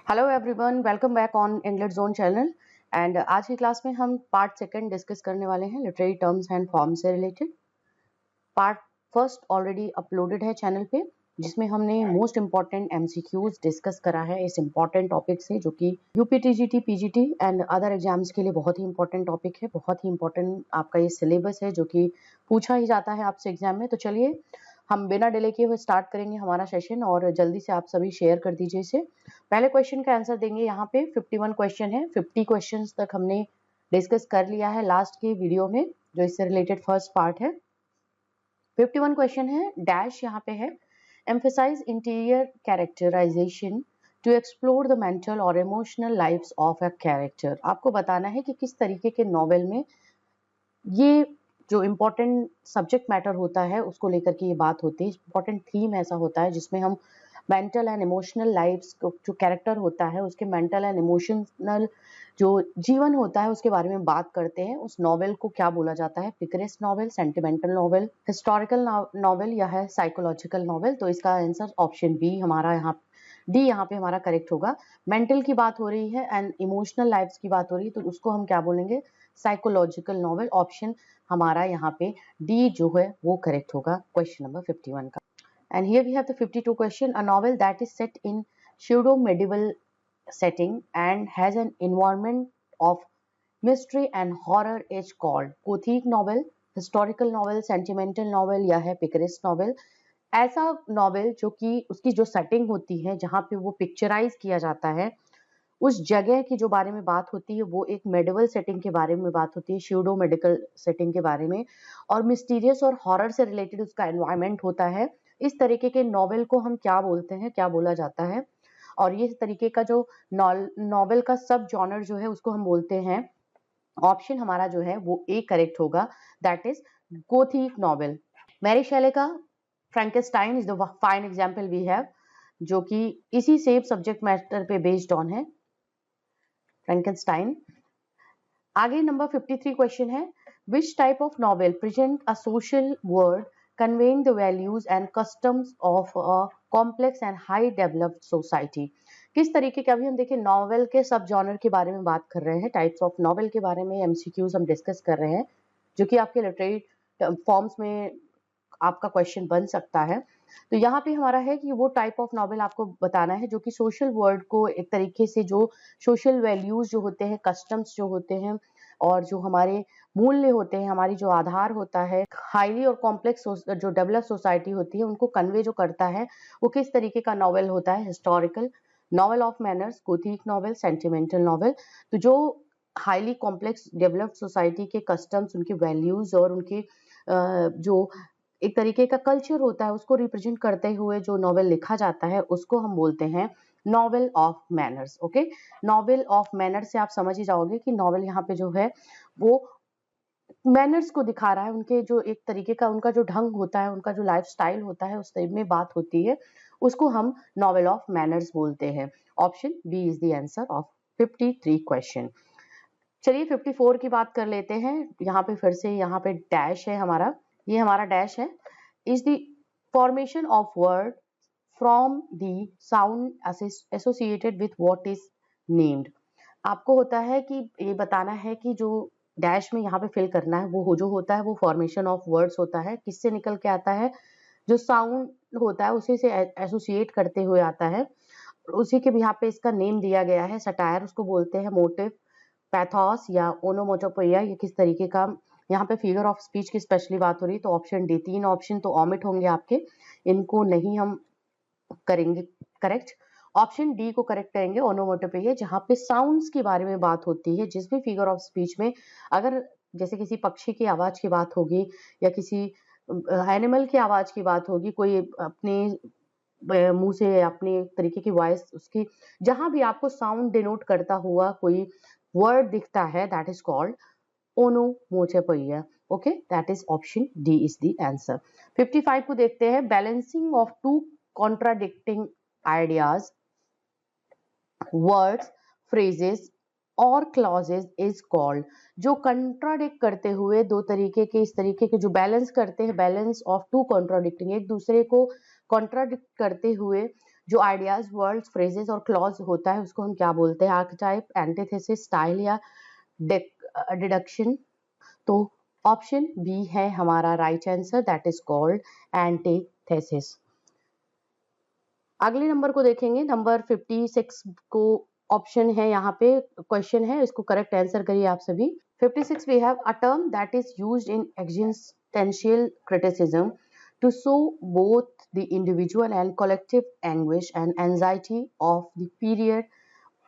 Hello everyone, welcome back on English zone channel. And आज की class में हम पार्ट सेकंड डिस्कस करने वाले हैं लिटरेरी टर्म्स एंड फॉर्म्स से related. Part first already uploaded है चैनल पे, जिसमें हमने मोस्ट इंपॉर्टेंट एमसीक्यूज डिस्कस करा है इस इंपॉर्टेंट टॉपिक से, जो कि UPTGT, PGT and other exams के लिए बहुत ही इंपॉर्टेंट टॉपिक है। बहुत ही इंपॉर्टेंट आपका ये सिलेबस है जो कि पूछा ही जाता है आपसे एग्जाम में। तो चलिए हम बिना डिले किए हुए स्टार्ट करेंगे हमारा सेशन, और जल्दी से आप सभी शेयर कर दीजिए इसे। पहले क्वेश्चन का आंसर देंगे। यहाँ पे 51 क्वेश्चन है, 50 क्वेश्चन तक हमने डिस्कस कर लिया है लास्ट के वीडियो में, जो इससे रिलेटेड फर्स्ट पार्ट है। 51 क्वेश्चन है। डैश यहाँ पे है, emphasize interior characterization to explore the mental or emotional lives of a character। आपको बताना है कि किस तरीके के नॉवेल में ये जो इम्पोर्टेंट सब्जेक्ट मैटर होता है उसको लेकर के ये बात होती है। इम्पोर्टेंट थीम ऐसा होता है जिसमें हम मेंटल एंड इमोशनल लाइफ्स जो कैरेक्टर होता है उसके मेंटल एंड इमोशनल जो जीवन होता है उसके बारे में बात करते हैं। उस नॉवेल को क्या बोला जाता है? Picaresque novel, sentimental novel, historical novel या है साइकोलॉजिकल नॉवेल? तो इसका आंसर ऑप्शन बी हमारा यहाँ पे हमारा करेक्ट होगा। मेंटल की बात हो रही है एंड इमोशनल लाइफ्स की बात हो रही है, तो उसको हम क्या बोलेंगे? Psychological novel. ऑप्शन हमारा यहाँ पे डी जो है वो करेक्ट होगा क्वेश्चन नंबर 51 का। And here we have the 52 question. A novel that is set in pseudo-medieval setting and has an environment of mystery and horror is called Gothic novel, historical novel, sentimental novel या है picaresque novel. ऐसा novel जो कि उसकी जो setting होती है, जहाँ पे वो पिक्चराइज किया जाता है, उस जगह की जो बारे में बात होती है वो एक मेडिवल सेटिंग के बारे में बात होती है, श्यूडो मेडिकल सेटिंग के बारे में, और मिस्टीरियस और हॉरर से रिलेटेड उसका एनवायरनमेंट होता है। इस तरीके के नॉवेल को हम क्या बोलते हैं, क्या बोला जाता है? और ये तरीके का जो नॉवेल का सब जॉनर जो है उसको हम बोलते हैं, ऑप्शन हमारा जो है वो ए करेक्ट होगा, that is gothic novel. Mary Shelley का Frankenstein is the fine example we have, जो कि इसी सेम सब्जेक्ट मैटर पे बेस्ड ऑन है, फ्रैंकेनस्टाइन। आगे नंबर 53 क्वेश्चन है, which type of novel present a social word conveying the values and customs of a complex and high developed society? किस तरीके के, अभी हम देखिए नॉवेल के सब जॉनर के बारे में बात कर रहे हैं, टाइप्स ऑफ नॉवेल के बारे में एमसीक्यूज हम डिस्कस कर रहे हैं, जो कि आपके लिटरेरी फॉर्म्स में आपका क्वेश्चन बन सकता है। तो यहाँ पे हमारा है कि वो टाइप ऑफ नॉवेल आपको बताना है जो कि सोशल वर्ल्ड को एक तरीके से, जो सोशल वैल्यूज जो होते हैं, कस्टम्स जो होते हैं, और जो हमारे मूल्य होते हैं, हमारी जो आधार होता है, हाईली और कॉम्प्लेक्स जो डेवलप सोसाइटी होती है, उनको कन्वे जो करता है, वो किस तरीके का नॉवेल होता है? Historical novel of manners, Gothic novel, sentimental novel. तो जो हाईली कॉम्प्लेक्स डेवलप्ड सोसाइटी के कस्टम्स, उनके वैल्यूज और उनकी जो एक तरीके का कल्चर होता है उसको रिप्रेजेंट करते हुए जो नॉवेल लिखा जाता है उसको हम बोलते हैं novel of manners. Okay, novel of manners से आप समझ ही जाओगे कि नॉवेल यहाँ पे जो है वो मैनर्स को दिखा रहा है, उनके जो एक तरीके का उनका जो ढंग होता है, उनका जो लाइफ स्टाइल होता है, उस टाइप में बात होती है, उसको हम नॉवेल ऑफ मैनर्स बोलते हैं। Option B is the answer of 53 question. चलिए 54 की बात कर लेते हैं। यहाँ पे फिर से यहाँ पे डैश है हमारा, ये हमारा डैश है, is the formation of word from the sound associated with what is named. आपको होता है कि ये बताना है कि जो डैश में यहाँ पे फिल करना है वो जो होता है वो फॉर्मेशन ऑफ वर्ड्स होता है, किससे निकल के आता है? जो साउंड होता है उसी से एसोसिएट करते हुए आता है, उसी के भी यहाँ पे इसका नेम दिया गया है। सटायर उसको बोलते हैं, मोटिव, पैथोस या ओनोमोटोपोइया, ये किस तरीके का, यहाँ पे फिगर ऑफ स्पीच की स्पेशली बात हो रही है। तो ऑप्शन डी, 3 ऑप्शन तो ऑमिट होंगे आपके, इनको नहीं हम करेंगे करेक्ट। ऑप्शन डी को करेक्ट करेंगे, ओनोमोटोपोइया, जहाँ पे साउंड्स के बारे में बात होती है। जिस भी फिगर ऑफ स्पीच में अगर जैसे किसी पक्षी की आवाज की बात होगी या किसी एनिमल की आवाज की बात होगी, कोई अपने मुंह से अपने तरीके की वॉइस उसकी, जहां भी आपको साउंड डिनोट करता हुआ कोई वर्ड दिखता है, that is called onomatopoeia. Okay, that is option D is the answer. 55 को देखते हैं, balancing of two contradicting ideas, words, phrases और क्लॉजेज इज कॉल्ड। जो कंट्राडिक्ट करते हुए दो तरीके के, इस तरीके के जो बैलेंस करते हैं, बैलेंस ऑफ टू कॉन्ट्राडिक्टिंग, एक दूसरे को कॉन्ट्राडिक्ट करते हुए जो आइडियाज, वर्ड्स, फ्रेजेस और क्लॉज होता है उसको हम क्या बोलते हैं? आर्केटाइप, एंटीथेसिस, स्टाइल या डिडक्शन। तो ऑप्शन बी है हमारा right answer, that is called antithesis. अगले नंबर को देखेंगे, नंबर 56 को ऑप्शन है, यहाँ पे क्वेश्चन है, इसको करेक्ट आंसर करिए आप सभी। 56 we have a term that is used in existential criticism to show both the individual and collective anguish and anxiety of the period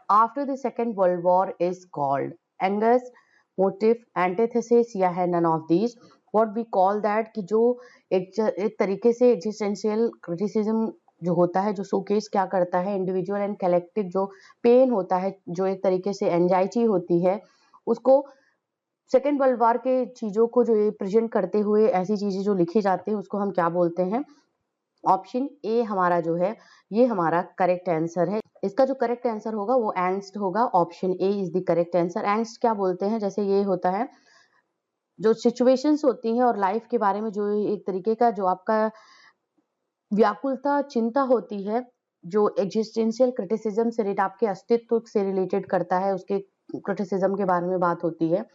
after the Second World War is called Angus, motive, antithesis या है none of these. What we call that कि जो एक तरीके से existential criticism जो होता है, जो शोकेस क्या करता है, इंडिविजुअल एंड कलेक्टिव जो पेन होता है, जो एक तरीके से एंजाइटी होती है, उसको सेकेंड वर्ल्ड वॉर के चीजों को जो ये प्रेजेंट करते हुए ऐसी चीजें जो लिखी जाती है उसको हम क्या बोलते हैं? ऑप्शन ए हमारा जो है ये हमारा करेक्ट आंसर है। इसका जो करेक्ट आंसर होगा वो एंग्स्ट होगा। Option A is the correct answer. Angst क्या बोलते हैं? जैसे ये होता है जो सिचुएशंस होती हैं और लाइफ के बारे में जो एक तरीके का जो आपका व्याकुलता, चिंता होती है, जो एग्जिस्टेंशियल क्रिटिसिज्म से आपके अस्तित्व से रिलेटेड करता है, उसके क्रिटिसिज्म के बारे में बात होती है।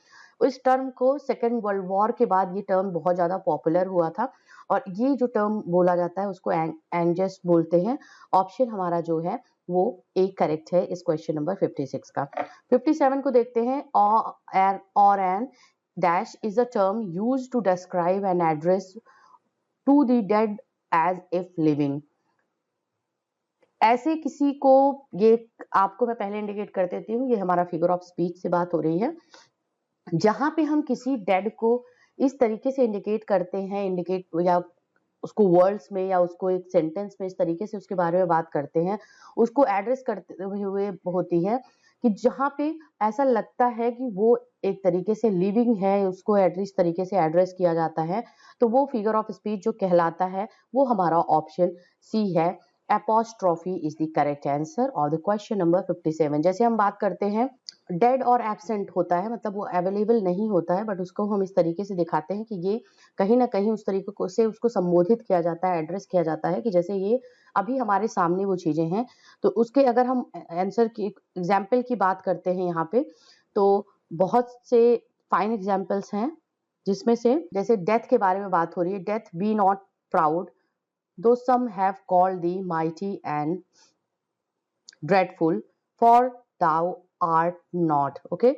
इस टर्म को सेकेंड वर्ल्ड वॉर के बाद ये टर्म बहुत ज्यादा पॉपुलर हुआ था और ये जो टर्म बोला जाता है उसको एंजस बोलते हैं। ऑप्शन हमारा जो है वो एक करेक्ट है इस क्वेश्चन नंबर 56 का। 57 को देखते हैं। और an dash is a term used to describe an address to the dead as if living. ऐसे किसी को, ये आपको मैं पहले इंडिकेट कर देती हूँ, ये हमारा फिगर ऑफ स्पीच से बात हो रही है, जहां पे हम किसी डेड को इस तरीके से इंडिकेट करते हैं, इंडिकेट या उसको वर्ड्स में या उसको एक सेंटेंस में इस तरीके से उसके बारे में बात करते हैं, उसको एड्रेस करते हुए होती है कि जहां पे ऐसा लगता है कि वो एक तरीके से लिविंग है, उसको इस तरीके से एड्रेस किया जाता है, तो वो फिगर ऑफ स्पीच जो कहलाता है वो हमारा ऑप्शन सी है। Apostrophe is the correct answer of the question number 57। जैसे हम बात करते हैं डेड और एब्सेंट होता है, मतलब वो अवेलेबल नहीं होता है, बट उसको हम इस तरीके से दिखाते हैं कि ये कहीं ना कहीं उस तरीके से उसको संबोधित किया जाता है, एड्रेस किया जाता है कि जैसे ये अभी हमारे सामने वो चीजें हैं। तो उसके अगर हम आंसर की एग्जाम्पल की बात करते हैं यहाँ पे, तो बहुत से फाइन एग्जाम्पल्स हैं, जिसमें से जैसे डेथ के बारे में बात हो रही है। Death be not proud though some have called the mighty and dreadful for thou art not. Okay,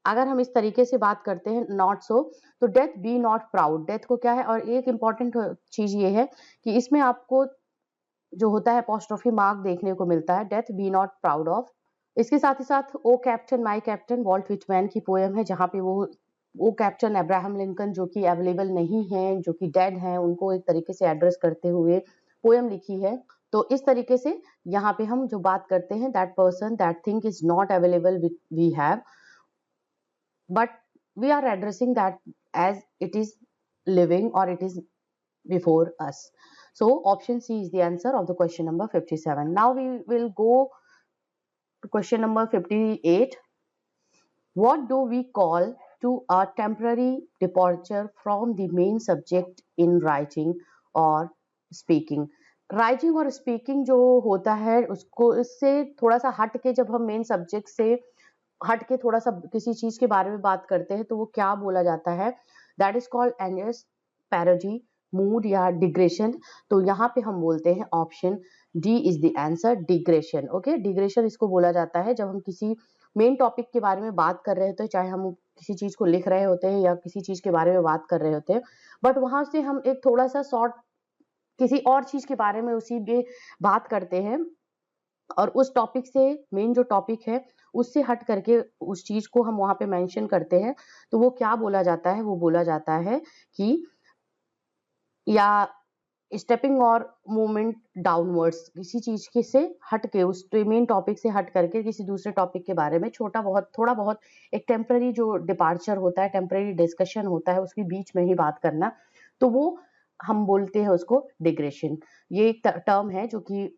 अगर हम इस तरीके से बात करते हैं नॉट सो, तो death be not proud, death को क्या है, और एक इंपॉर्टेंट चीज ये है कि इसमें आपको जो होता है अपोस्ट्रोफी मार्क देखने को मिलता है, death be not proud of. इसके साथ ही साथ O captain my captain Walt Whitman की पोएम है, जहाँ पे वो कैप्टन अब्राहम लिंकन जो कि अवेलेबल नहीं है, जो कि डेड हैं, उनको एक तरीके से एड्रेस करते हुए पोएम लिखी है। तो इस तरीके से यहाँ पे हम जो बात करते हैं, that person that thing is not available we have, but we are addressing that as it is living or it is before us. So option C is the answer of the question number 57. Now we will go to question number 58. What do we call to a temporary departure from the main subject in writing or speaking? Writing और speaking जो होता है उसको, इससे थोड़ा सा हट के जब हम मेन सब्जेक्ट से हट के थोड़ा सा किसी चीज के बारे में बात करते हैं, तो वो क्या बोला जाता है? That is called angst, parody, mood या डिग्रेशन। तो यहाँ पे हम बोलते हैं option D is the answer, digression. Okay, digression इसको बोला जाता है जब हम किसी मेन टॉपिक के बारे में बात कर रहे होते हैं, चाहे हम किसी चीज को लिख रहे होते हैं या किसी चीज के बारे में बात कर रहे होते हैं, बट वहां से हम एक थोड़ा सा शॉर्ट किसी और चीज के बारे में उसी में बात करते हैं, और उस टॉपिक से मेन जो टॉपिक है उससे हट करके उस चीज को हम वहां पे मेंशन करते हैं, तो वो क्या बोला जाता है? वो बोला जाता है कि या स्टेपिंग और मूवमेंट डाउनवर्ड्स, किसी चीज के से हट के, उस मेन टॉपिक से हट करके किसी दूसरे टॉपिक के बारे में थोड़ा बहुत एक टेम्पररी जो डिपार्चर होता है, टेम्पररी डिस्कशन होता है, उसके बीच में ही बात करना, तो वो हम बोलते हैं उसको डिग्रेशन। ये एक टर्म है जो कि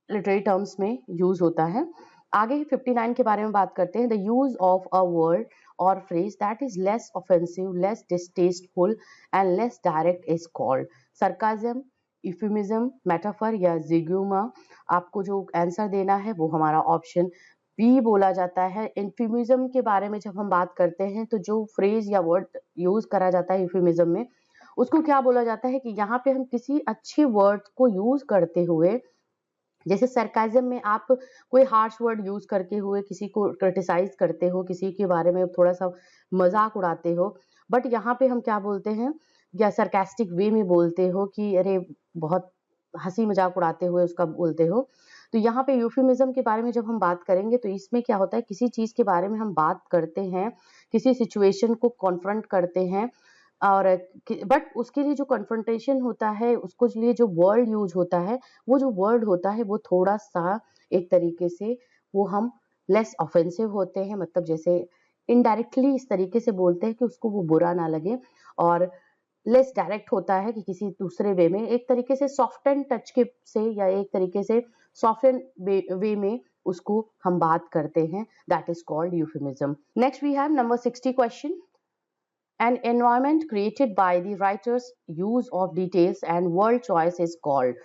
लिटरेरी टर्म्स में यूज होता है। आगे 59 के बारे में बात करते हैं। The use of a word और phrase that is less offensive, less distasteful and less direct is called sarcasm, euphemism, metaphor या जिग्यूमा। आपको जो आंसर देना है वो हमारा ऑप्शन बी बोला जाता है। यूफेमिज्म के बारे में जब हम बात करते हैं तो जो फ्रेज या वर्ड यूज करा जाता है यूफेमिज्म में, उसको क्या बोला जाता है कि यहाँ पे हम किसी अच्छे वर्ड को यूज करते हुए, जैसे सरकाज़म में आप कोई हार्श वर्ड यूज करके हुए किसी को क्रिटिसाइज करते हो, किसी के बारे में थोड़ा सा मजाक उड़ाते हो, बट यहाँ पे हम क्या बोलते हैं या सरकास्टिक वे में बोलते हो कि अरे बहुत हंसी मजाक उड़ाते हुए उसका बोलते हो। तो यहाँ पे यूफेमिज्म के बारे में जब हम बात करेंगे तो इसमें क्या होता है, किसी चीज के बारे में हम बात करते हैं, किसी सिचुएशन को कॉन्फ्रंट करते हैं, और बट उसके लिए जो कन्फ्रंटेशन होता है, उसको लिए जो वर्ड यूज होता है, वो जो वर्ड होता है वो थोड़ा सा एक तरीके से वो हम लेस ऑफेंसिव होते हैं, मतलब जैसे इनडायरेक्टली इस तरीके से बोलते हैं कि उसको वो बुरा ना लगे, और लेस डायरेक्ट होता है कि किसी दूसरे वे में एक तरीके से सॉफ्ट एंड टच के से या एक तरीके से सॉफ्ट एंड वे में उसको हम बात करते हैं, that is called euphemism. Next we have number 60 question. An environment created by the writer's use of details and word choice is called।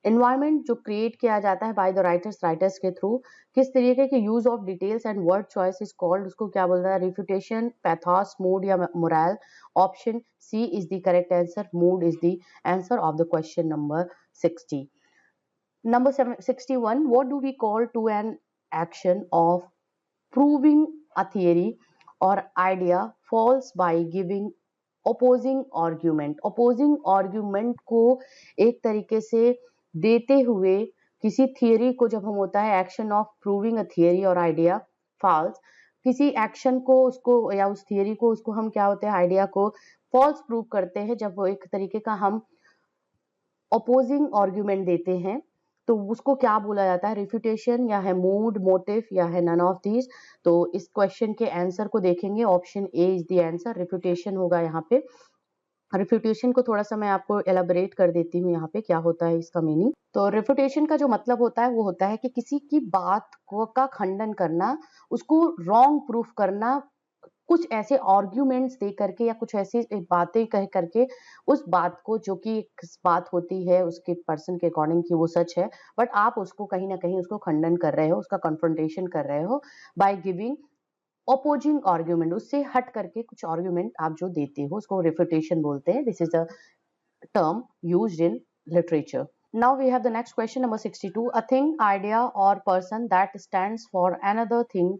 environment जो create किया जाता है by the writers के through, किस तरीके के use of details and word choice is called, उसको क्या बोलता है, refutation, pathos, mood या morale। option C is the correct answer, mood is the answer of the question number 60। number 61, what do we call to an action of proving a theory or idea false by giving opposing argument। opposing argument को एक तरीके से देते हुए किसी theory को, जब हम होता है action of proving a theory और आइडिया फॉल्स, किसी एक्शन को उसको या उस थियरी को उसको हम क्या होते हैं आइडिया को फॉल्स प्रूव करते हैं, जब वो एक तरीके का हम अपोजिंग आर्ग्यूमेंट देते हैं, तो उसको क्या बोला जाता है, रिफ्यूटेशन या है मूड, मोटिव या है नन ऑफ दीज। तो इस क्वेश्चन के आंसर को देखेंगे, option A is the answer, refutation होगा यहाँ पे। रिफ्यूटेशन को थोड़ा सा मैं आपको एलाबोरेट कर देती हूँ यहाँ पे क्या होता है इसका मीनिंग। तो रिफ्यूटेशन का जो मतलब होता है वो होता है कि किसी की बात को का खंडन करना, उसको रॉन्ग प्रूफ करना, कुछ ऐसे आर्ग्यूमेंट्स दे करके या कुछ ऐसी बातें कह करके उस बात को, जो कि एक बात होती है उसके पर्सन के अकॉर्डिंग कि वो सच है, बट आप उसको कहीं ना कहीं उसको खंडन कर रहे हो, उसका कन्फ्रंटेशन कर रहे हो बाय गिविंग अपोजिंग आर्ग्यूमेंट, उससे हट करके कुछ आर्ग्यूमेंट आप जो देते हो उसको रिफ्यूटेशन बोलते हैं। This is a term used in literature। Now we have the next question number 62। A thing, idea or person that stands for another thing,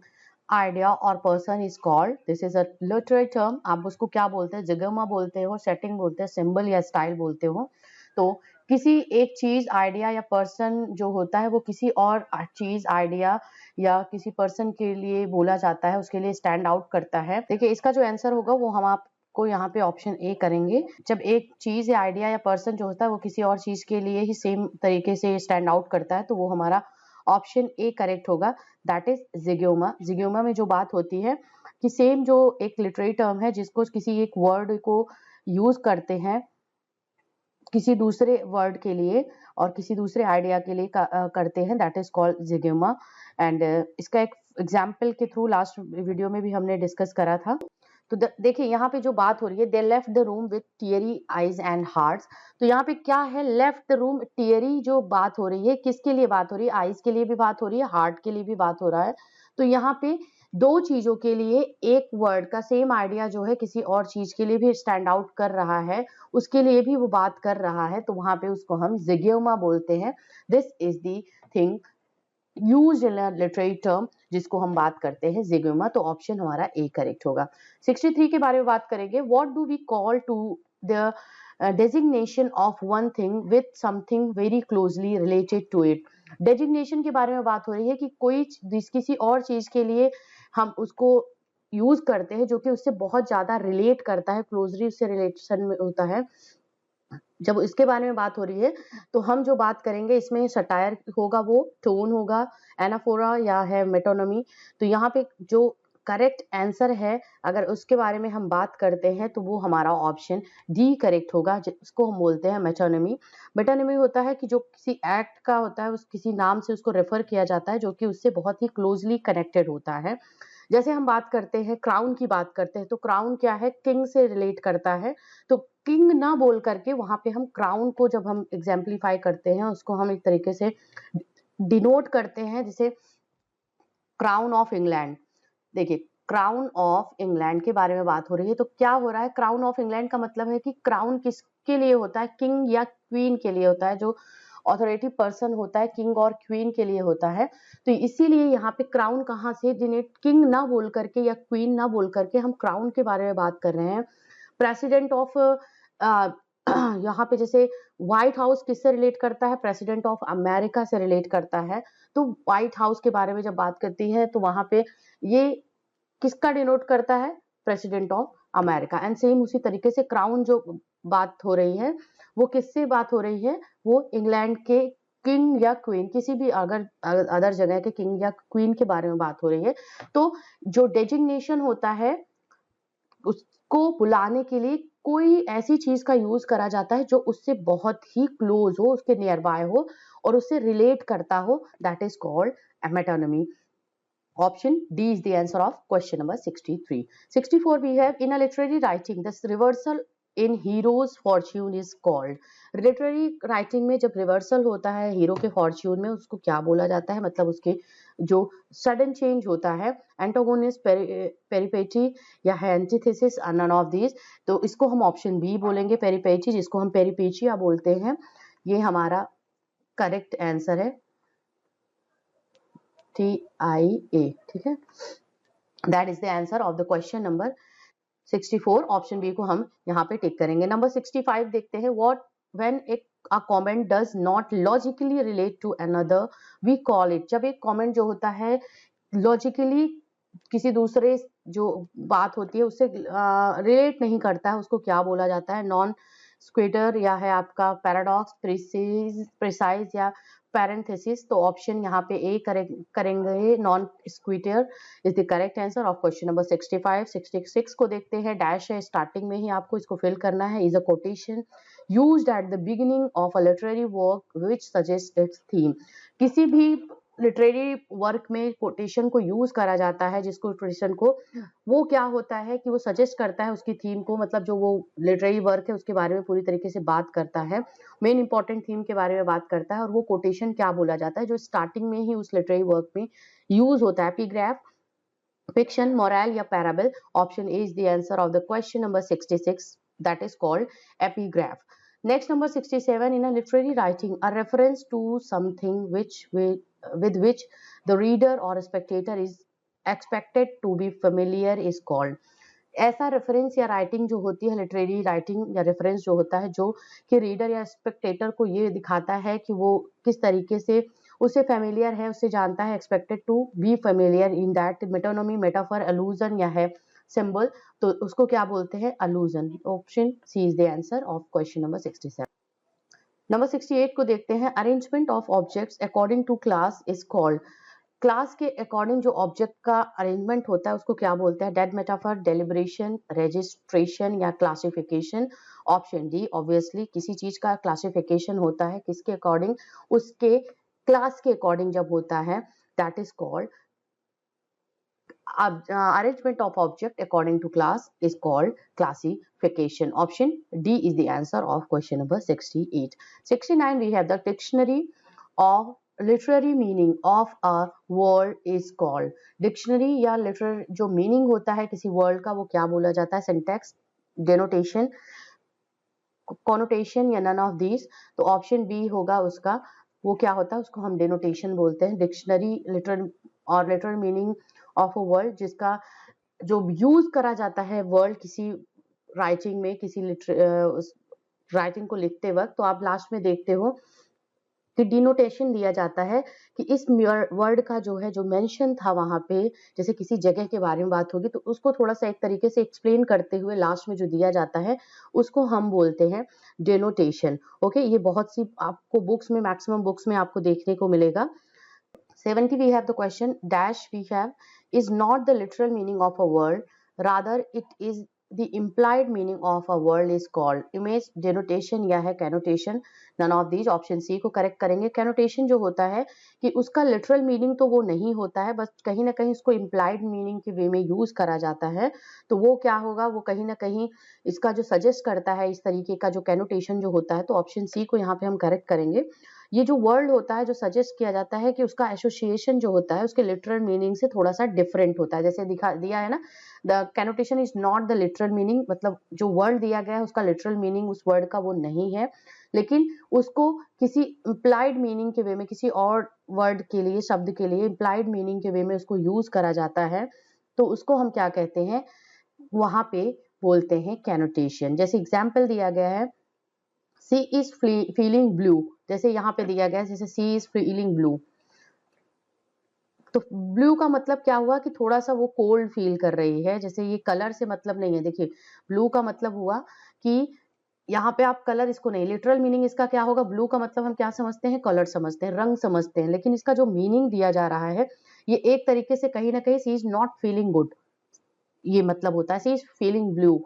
idea or person is called। This is a literary term। आप उसको क्या बोलते हैं, जगमा बोलते हो, setting बोलते हैं, सिंबल या स्टाइल बोलते हो। तो किसी एक चीज, आइडिया या पर्सन जो होता है वो किसी और चीज, आइडिया या किसी पर्सन के लिए बोला जाता है, उसके लिए स्टैंड आउट करता है। देखिए इसका जो आंसर होगा वो हम आपको यहाँ पे ऑप्शन ए करेंगे। जब एक चीज या आइडिया या पर्सन जो होता है वो किसी और चीज के लिए ही सेम तरीके से स्टैंड आउट करता है, तो वो हमारा ऑप्शन ए करेक्ट होगा, दैट इज जिग्योमा। जिग्योमा में जो बात होती है कि सेम जो एक लिटरेरी टर्म है जिसको किसी एक वर्ड को यूज करते हैं किसी दूसरे वर्ड के लिए और किसी दूसरे आइडिया के लिए करते हैं, दैट इज कॉल्ड जिग्योमा। एंड इसका एक एग्जाम्पल के थ्रू लास्ट वीडियो में भी हमने डिस्कस करा था। तो देखिए यहाँ पे जो बात हो रही है, they left the room with teary eyes and hearts. तो यहाँ पे क्या है, लेफ्ट द रूम, टीयरी जो बात हो रही है किसके लिए बात हो रही है, आईज के लिए भी बात हो रही है, हार्ट के लिए भी बात हो रहा है। तो यहाँ पे दो चीजों के लिए एक वर्ड का सेम आइडिया जो है किसी और चीज के लिए भी स्टैंड आउट कर रहा है, उसके लिए भी वो बात कर रहा है, तो वहां पे उसको हम जिग्योमा बोलते हैं। This is the thing used in a literary term जिसको हम बात करते हैं जिग्योमा। तो ऑप्शन हमारा ए करेक्ट होगा। 63 के बारे में बात करेंगे। What do we call to the designation of one thing with something very closely related to it. Designation के बारे में बात हो रही है कि कोई किसी और चीज के लिए हम उसको यूज करते हैं जो कि उससे बहुत ज्यादा रिलेट करता है, क्लोजली उससे रिलेशन में होता है। जब इसके बारे में बात हो रही है तो हम जो बात करेंगे इसमें सटायर होगा, वो टोन होगा, एनाफोरा या है मेटोनमी। तो यहाँ पे जो करेक्ट आंसर है अगर उसके बारे में हम बात करते हैं तो वो हमारा ऑप्शन डी करेक्ट होगा, जिसको हम बोलते हैं मेटोनमी। मेटोनमी होता है कि जो किसी एक्ट का होता है, उस किसी नाम से उसको रेफर किया जाता है जो कि उससे बहुत ही क्लोजली कनेक्टेड होता है। जैसे हम बात करते हैं क्राउन की बात करते हैं, तो क्राउन क्या है, किंग से रिलेट करता है। तो किंग ना बोल करके वहां पे हम क्राउन को जब हम एग्जाम्पलीफाई करते हैं उसको हम एक तरीके से डिनोट करते हैं, जैसे क्राउन ऑफ इंग्लैंड। देखिए, क्राउन ऑफ इंग्लैंड के बारे में बात हो रही है, तो क्या हो रहा है, क्राउन ऑफ इंग्लैंड का मतलब है कि क्राउन किसके लिए होता है, किंग या क्वीन के लिए होता है, जो ऑथोरिटी पर्सन होता है किंग और क्वीन के लिए होता है। तो इसीलिए यहाँ पे क्राउन कहाँ से, जिन्हें किंग ना बोल करके या क्वीन ना बोल करके हम क्राउन के बारे में बात कर रहे हैं। प्रेसिडेंट ऑफ यहाँ पे जैसे व्हाइट हाउस किससे रिलेट करता है, प्रेसिडेंट ऑफ अमेरिका से रिलेट करता है। तो व्हाइट हाउस के बारे में जब बात करती है तो वहां पे ये किसका डिनोट करता है, president of America. And same उसी तरीके से क्राउन जो बात हो रही है वो किससे बात हो रही है, वो इंग्लैंड के किंग या क्वीन, किसी भी अगर अदर जगह के किंग या क्वीन के बारे में बात हो रही है। तो जो डेजिग्नेशन होता है उसको बुलाने के लिए कोई ऐसी चीज का यूज करा जाता है जो उससे बहुत ही क्लोज हो, उसके नियर बाय हो और उससे रिलेट करता हो, that is called metonymy. Option D is the answer of question number 63. 64 we have, in a literary writing this reversal in hero's fortune is called. Literary writing में जब reversal होता है hero के fortune में, उसको क्या बोला जाता है, मतलब उसके जो sudden change होता है, antagonist, peripety या है antithesis, none of these। तो इसको हम option B बोलेंगे, peripety, जिसको हम peripecia बोलते हैं। ये हमारा करेक्ट आंसर है, TIA, ठीक है। That is the answer of the question number 64। Option B को हम यहाँ पे टिक करेंगे। नंबर 65 देखते हैं, what when a comment does not logically relate to another we call it। जब एक comment जो होता है लॉजिकली किसी दूसरे जो बात होती है उससे रिलेट नहीं करता है, उसको क्या बोला जाता है, नॉन स्क्वेटर या है आपका पैराडॉक्स, प्रिसाइज या पैरेंथेसिस। तो ऑप्शन यहाँ पे ए करेंगे, non sequitur is the correct answer of question number 65। 66 को देखते हैं, डैश है स्टार्टिंग में ही आपको इसको फिल करना है, is a quotation used at the beginning of a literary work which suggest it's theme. किसी भी लिटरेरी वर्क में कोटेशन को यूज करा जाता है, जिस कोटेशन को वो क्या होता है कि वो सजेस्ट करता है उसकी थीम को, मतलब जो वो लिटरेरी वर्क है उसके बारे में पूरी तरीके से बात करता है, मेन इंपॉर्टेंट थीम के बारे में बात करता है, और वो कोटेशन क्या बोला जाता है जो स्टार्टिंग में ही उस लिटरेरी वर्क में यूज होता है। एपिग्राफ, fiction, moral या parable। Option A is the answer of the question number 66, that is called epigraph. Next, number 67, in a literary writing a reference to something with which the reader or spectator is expected to be familiar is called। ऐसा reference या writing जो होती है, literary writing या reference जो होता है, जो कि रीडर या स्पेक्टेटर को ये दिखाता है कि वो किस तरीके से उससे फेमिलियर है, उससे जानता है, expected to be familiar in that. Metonymy, metaphor, allusion या है सिंबल, तो उसको क्या बोलते हैं, allusion. Option C is the answer of question number 67। Number 68 को देखते हैं, arrangement of objects according to class is called. Class के अकॉर्डिंग जो ऑब्जेक्ट का अरेंजमेंट होता है उसको क्या बोलते हैं, डेड, मेटाफर, डेलिब्रेशन, रजिस्ट्रेशन या क्लासिफिकेशन। ऑप्शन डी, ऑब्वियसली किसी चीज का क्लासिफिकेशन होता है किसके अकॉर्डिंग, उसके क्लास के अकॉर्डिंग जब होता है, that is called arrangement of object according to class is called classification. Option D is the answer of question number 68. 69 we have the dictionary of literary meaning of a word is called। Dictionary या literary जो meaning होता है किसी word का वो क्या बोला जाता है, सिंटैक्स, डेनोटेशन, कॉनोटेशन या नन ऑफ दीज। तो ऑप्शन बी होगा उसका, वो क्या होता है, उसको हम डेनोटेशन बोलते हैं। डिक्शनरी लिटरल और literal meaning of a word, जिसका जो यूज करा जाता है वर्ड किसी राइटिंग में, किसी राइटिंग को लिखते वक्त, तो आप लास्ट में देखते हो कि डिनोटेशन दिया जाता है कि इस वर्ड का जो है जो मेंशन था वहां पे, जैसे किसी जगह के बारे में बात होगी तो उसको थोड़ा सा एक तरीके से एक्सप्लेन करते हुए लास्ट में जो दिया जाता है उसको हम बोलते हैं डिनोटेशन। ओके, ये बहुत सी आपको बुक्स में, मैक्सिमम बुक्स में आपको देखने को मिलेगा। 70 we have the question, dash we have is not the literal meaning of a word, rather it is the implied meaning of a word is called image, denotation या है connotation, none of these। Option C को correct करेंगे। connotation जो होता है कि उसका literal meaning तो वो नहीं होता है, बस कहीं ना कहीं उसको implied meaning के वे में यूज करा जाता है, तो वो क्या होगा, वो कहीं ना कहीं इसका जो सजेस्ट करता है इस तरीके का जो connotation जो होता है, तो ऑप्शन सी को यहाँ पे हम करेक्ट करेंगे। ये जो वर्ड होता है, जो सजेस्ट किया जाता है कि उसका एसोसिएशन जो होता है उसके लिटरल मीनिंग से थोड़ा सा डिफरेंट होता है। जैसे दिखा दिया है ना, the connotation is not the literal meaning, मतलब जो वर्ड दिया गया है उसका लिटरल मीनिंग उस वर्ड का वो नहीं है, लेकिन उसको किसी इम्प्लाइड मीनिंग के वे में, किसी और वर्ड के लिए, शब्द के लिए इम्प्लाइड मीनिंग के वे में उसको यूज करा जाता है, तो उसको हम क्या कहते हैं, वहां पे बोलते हैं कैनोटेशन। जैसे एग्जाम्पल दिया गया है, सी इज फीलिंग ब्लू, जैसे यहाँ पे दिया गया है, जैसे सी इज फीलिंग ब्लू, तो ब्लू का मतलब क्या हुआ कि थोड़ा सा वो कोल्ड फील कर रही है। जैसे ये कलर से मतलब नहीं है, देखिए ब्लू का मतलब हुआ कि यहाँ पे आप कलर इसको नहीं, लिटरल मीनिंग इसका क्या होगा, ब्लू का मतलब हम क्या समझते हैं, कलर समझते हैं, रंग समझते हैं, लेकिन इसका जो मीनिंग दिया जा रहा है ये एक तरीके से कहीं ना कहीं सी इज नॉट फीलिंग गुड, ये मतलब होता है सी इज फीलिंग ब्लू,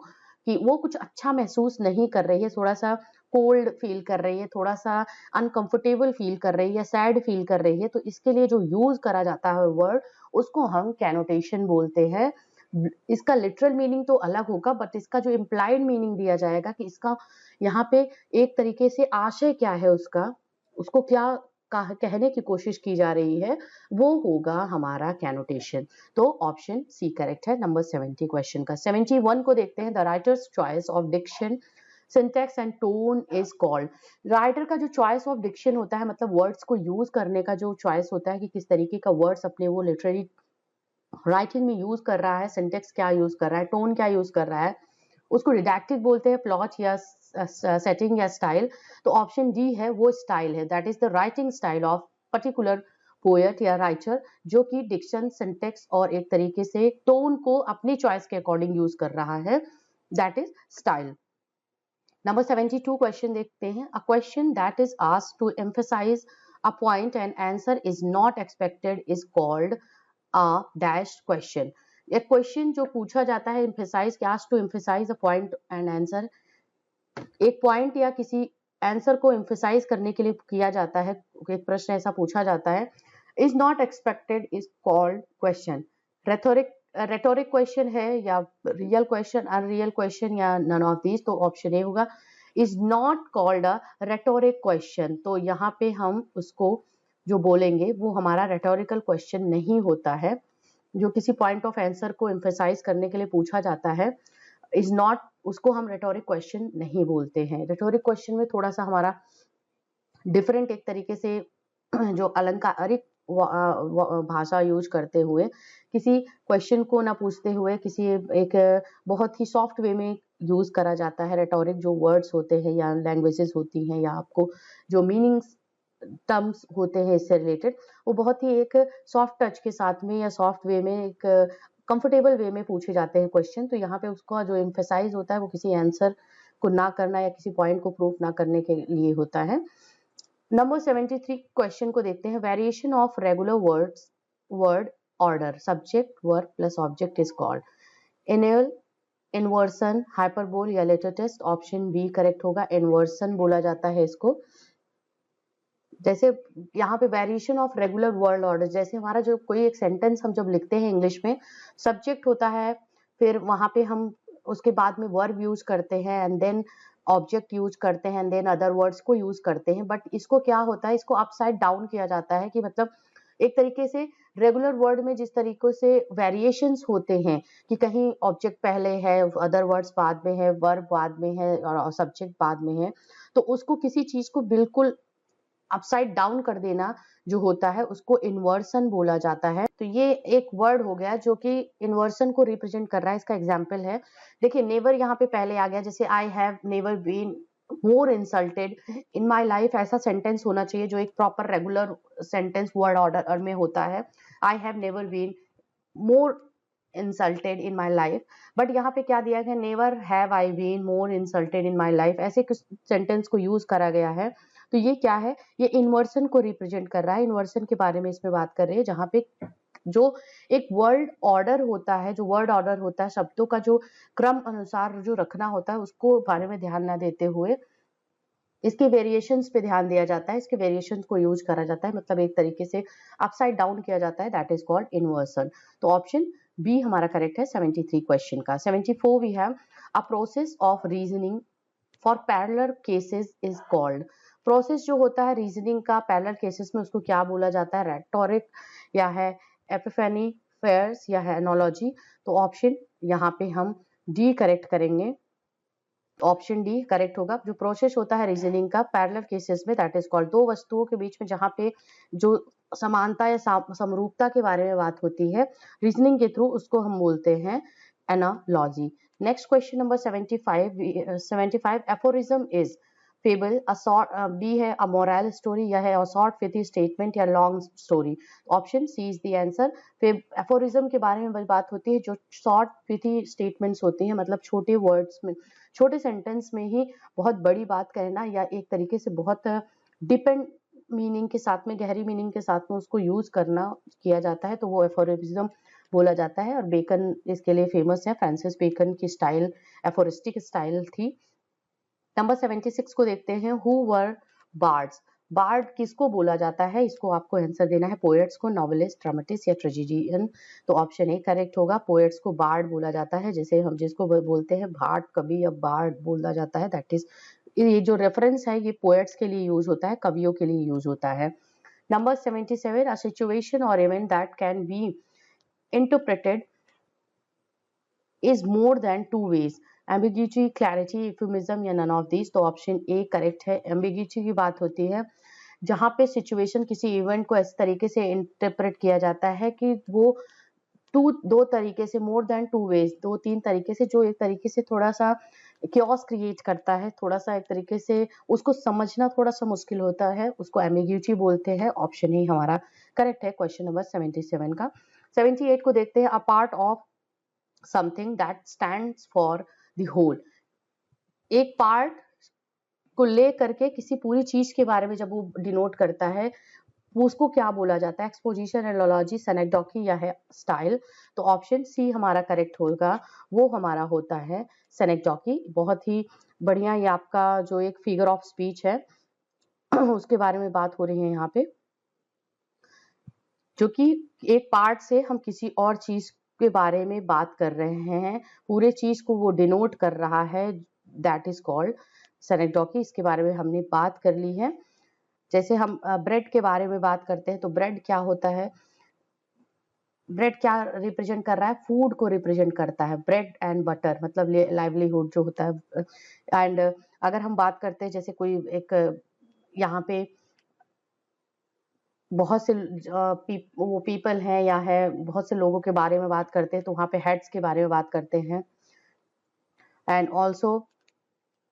कि वो कुछ अच्छा महसूस नहीं कर रही है, थोड़ा सा कोल्ड फील कर रही है, थोड़ा सा अनकंफर्टेबल फील कर रही है, सैड फील कर रही है, तो इसके लिए जो यूज करा जाता है वर्ड उसको हम कैनोटेशन बोलते हैं। इसका लिटरल मीनिंग तो अलग होगा, बट इसका जो इम्प्लाइड मीनिंग दिया जाएगा कि इसका यहाँ पे एक तरीके से आशय क्या है उसका, उसको क्या कहने की कोशिश की जा रही है, वो होगा हमारा कैनोटेशन। तो ऑप्शन सी करेक्ट है नंबर 70 क्वेश्चन का। 71 को देखते हैं, the writer's choice of diction syntax and tone is called. Writer का जो चॉइस ऑफ डिक्शन होता है, मतलब वर्ड्स को यूज करने का जो चॉइस होता है कि किस तरीके का वर्ड्स अपने वो लिटरेरी राइटिंग में यूज कर रहा है, सिंटेक्स क्या यूज कर रहा है, टोन क्या यूज कर रहा है, उसको डिडैक्टिक बोलते हैं, प्लॉट या सेटिंग या स्टाइल। तो ऑप्शन डी है वो स्टाइल है, that is the writing style of particular poet या राइटर, जो कि डिक्शन, सिंटेक्स और एक तरीके से टोन को अपनी चॉइस के अकॉर्डिंग यूज कर रहा है, that is style. Number 72 question देखते हैं, a question that is asked to emphasise a point and answer is not expected is called a dash question. एक क्वेश्चन जो पूछा जाता है, emphasise, asked to emphasise a point and answer, एक point या किसी आंसर को एम्फसाइज करने के लिए किया जाता है, एक प्रश्न ऐसा पूछा जाता है, is not expected is called question. Rhetoric question है या रियल क्वेश्चन, अनरियल क्वेश्चन या नन ऑफ दीज, तो ऑप्शन ए होगा, is not called a rhetoric question. तो यहाँ पे हम उसको जो बोलेंगे वो हमारा रेटोरिकल क्वेश्चन नहीं होता है, जो किसी पॉइंट ऑफ आंसर को एम्फसाइज करने के लिए पूछा जाता है, इज नॉट, उसको हम रेटोरिक क्वेश्चन नहीं बोलते हैं। रेटोरिक क्वेश्चन में थोड़ा सा हमारा डिफरेंट एक तरीके से जो अलंकारिक भाषा यूज करते हुए, किसी क्वेश्चन को ना पूछते हुए किसी एक बहुत ही सॉफ्ट वे में यूज करा जाता है। रेटोरिक जो वर्ड्स होते हैं या लैंग्वेजेस होती हैं या आपको जो मीनिंग्स टर्म्स होते हैं इससे रिलेटेड, वो बहुत ही एक सॉफ्ट टच के साथ में या सॉफ्ट वे में, एक कंफर्टेबल वे में पूछे जाते हैं क्वेश्चन। तो यहाँ पे उसका जो एम्फेसाइज होता है वो किसी आंसर को ना करना या किसी पॉइंट को प्रूव ना करने के लिए होता है। नंबर 73 क्वेश्चन को देखते हैं, variation of regular words word order, subject verb plus object is called enallage, inversion, hyperbole या litotes. Option B correct होगा, इन्वर्सन बोला जाता है इसको। जैसे यहाँ पे variation of regular word order, जैसे हमारा जो कोई एक सेंटेंस हम जब लिखते हैं इंग्लिश में, सब्जेक्ट होता है, फिर वहां पे हम उसके बाद में वर्ब यूज करते हैं एंड देन ऑब्जेक्ट यूज करते हैं एंड देन अदर वर्ड्स को यूज करते हैं, बट इसको क्या होता है, इसको अपसाइड डाउन किया जाता है, कि मतलब एक तरीके से रेगुलर वर्ड में जिस तरीके से वेरिएशंस होते हैं कि कहीं ऑब्जेक्ट पहले है, अदर वर्ड्स बाद में है, वर्ब बाद में है और सब्जेक्ट बाद में है, तो उसको किसी चीज को बिल्कुल अपसाइड डाउन कर देना जो होता है उसको इन्वर्सन बोला जाता है। तो ये एक वर्ड हो गया जो कि इन्वर्सन को रिप्रेजेंट कर रहा है। इसका एग्जांपल है, देखिए नेवर यहाँ पे पहले आ गया, जैसे I have never been more insulted in my life, ऐसा सेंटेंस होना चाहिए जो एक proper regular sentence word order में होता है। I have never been more insulted in my life, but यहाँ पे क्या दिया गया, never have I been more insulted in my life, ऐसे कुछ सेंटेंस को यूज करा गया है। तो ये क्या है, ये इन्वर्सन को रिप्रेजेंट कर रहा है। इन्वर्सन के बारे में इसमें बात कर रहे हैं, जहाँ पे जो एक वर्ड ऑर्डर होता है, जो वर्ड ऑर्डर होता है, शब्दों का जो क्रम अनुसार जो रखना होता है, उसको बारे में ध्यान ना देते हुए इसके वेरिएशंस पे ध्यान दिया जाता है, इसके वेरिएशंस को यूज करा जाता है, मतलब एक तरीके से अपसाइड डाउन किया जाता है, दैट इज कॉल्ड इन्वर्सन। तो ऑप्शन बी हमारा करेक्ट है 73 क्वेश्चन का। 74 we have a process of reasoning for parallel cases is called. Process जो होता है रीजनिंग का पैरेलल केसेस में उसको क्या बोला जाता है, रेटोरिक या है एपिफेनी, फेयर्स या है एनोलॉजी। तो ऑप्शन यहाँ पे हम डी करेक्ट करेंगे, ऑप्शन डी करेक्ट होगा। जो प्रोसेस होता है रीजनिंग का पैरेलल केसेस में, दैट इज कॉल्ड, दो वस्तुओं के बीच में जहां पे जो समानता या समरूपता के बारे में बात होती है रीजनिंग के थ्रू, उसको हम बोलते हैं analogy. Next question number 75 aphorism is fable, B है अ मोरल स्टोरी या है अ शॉर्ट फिथी स्टेटमेंट या long story. Option C is the answer. Aphorism के बारे में बात होती है जो शॉर्ट फिथी स्टेटमेंट्स होती हैं, मतलब छोटे वर्ड्स में, छोटे सेंटेंस में ही बहुत बड़ी बात कहना या एक तरीके से बहुत डिपेंड मीनिंग के साथ में, गहरी मीनिंग के साथ में उसको यूज करना किया जाता है, तो वो एफोरिज्म बोला जाता है। और बेकन इसके लिए फेमस है, फ्रांसिस बेकन की स्टाइल एफोरिस्टिक स्टाइल थी। नंबर 76 को देखते हैं, हु वर बार्ड्स। बार्ड किसको बोला जाता है, इसको आपको आंसर देना है, पोएट्स को, नॉवेलिस्ट, ड्रामेटिस्ट या ट्रेजेडियन। तो ऑप्शन ए करेक्ट होगा, पोएट्स को बार्ड बोला जाता है, जैसे हम जिसको बोलते हैं भाट कवि या बार्ड बोला जाता है, दैट इज, ये जो रेफरेंस है ये पोएट्स के लिए यूज होता है, कवियों के लिए यूज होता है। नंबर 77, अ सिचुएशन और event that can be interpreted is more than two ways, ambiguity, clarity, euphemism या none of these। तो ऑप्शन ए करेक्ट है। ambiguity की बात होती है जहां पे सिचुएशन, किसी इवेंट को इस तरीके से इंटरप्रेट किया जाता है कि वो दो तरीके से, मोर देन टू वेज, दो तीन तरीके से, जो एक तरीके से थोड़ा सा क्योस क्रिएट करता है, थोड़ा सा एक तरीके से उसको समझना थोड़ा सा मुश्किल होता है, उसको एम्बिग्यूटी बोलते हैं। ऑप्शन ही हमारा करेक्ट है क्वेश्चन नंबर 77 का। 78 को देखते हैं, a part of something that stands for the whole। एक पार्ट को ले करके किसी पूरी चीज के बारे में जब वो डिनोट करता है, वो उसको क्या बोला जाता है, एक्सपोजिशन, एनालॉजी, सेनेक्डोकी या है स्टाइल। तो ऑप्शन सी हमारा करेक्ट होगा, वो हमारा होता है सेनेक्डोकी। बहुत ही बढ़िया, ये आपका जो एक फिगर ऑफ स्पीच है उसके बारे में बात हो रही है यहाँ पे, जो कि एक पार्ट से हम किसी और चीज के बारे में बात कर रहे हैं, पूरे चीज को वो डिनोट कर रहा है, दैट इज कॉल्ड सेनेक्डोकी। इसके बारे में हमने बात कर ली है। जैसे हम ब्रेड के बारे में बात करते हैं, तो ब्रेड क्या होता है, ब्रेड क्या रिप्रेजेंट कर रहा है, फूड को रिप्रेजेंट करता है, ब्रेड एंड बटर, मतलब लाइवलीहुड जो होता है। एंड अगर हम बात करते हैं जैसे कोई एक यहाँ पे बहुत से वो पीपल हैं या है, बहुत से लोगों के बारे में बात करते हैं, तो वहाँ पे हेड्स के बारे में बात करते हैं, एंड ऑल्सो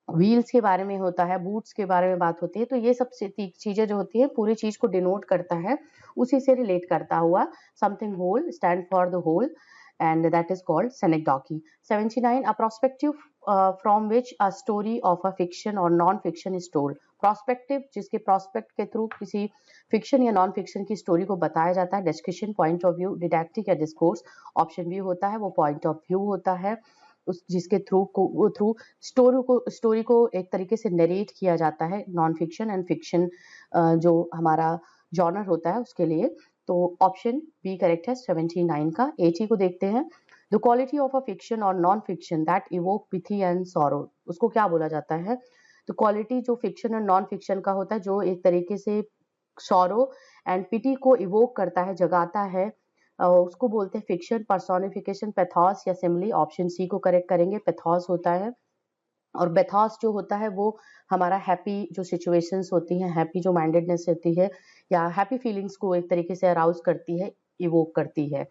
व्हील्स के बारे में होता है, बूट्स के बारे में बात होती है। तो ये सब चीजें जो होती है पूरी चीज को डिनोट करता है, उसी से रिलेट करता हुआ, something whole stand for the whole, and that is called synecdoche। 79, a perspective from which a story of a fiction or non-fiction is told। Prospective, जिसके प्रोस्पेक्ट के थ्रू किसी फिक्शन या नॉन फिक्शन की story को बताया जाता है, discussion, point of view, didactic या डिस्कोर्स। ऑप्शन बी होता है वो पॉइंट ऑफ व्यू होता है, उस जिसके थ्रू स्टोरी को एक तरीके से नरेट किया जाता है, नॉन फिक्शन एंड फिक्शन जो हमारा जॉनर होता है उसके लिए। तो ऑप्शन बी करेक्ट है 79 का। 80 को देखते हैं, the quality of a fiction और non fiction that evoke pity and sorrow. उसको क्या बोला जाता है, तो क्वालिटी जो फिक्शन और नॉन फिक्शन का होता है, जो एक तरीके से सॉरो एंड पिटी को इवोक करता है, जगाता है, उसको बोलते हैं फिक्शन। पर्सोनिफिकेशन, पैथोस या सिमिली। ऑप्शन सी को करेक्ट करेंगे, पैथोस होता है। और बेथॉस जो होता है वो हमारा हैप्पी जो सिचुएशंस होती हैं, हैप्पी जो माइंडेडनेस होती है या हैप्पी फीलिंग्स को एक तरीके से अराउज करती है, इवोक करती है।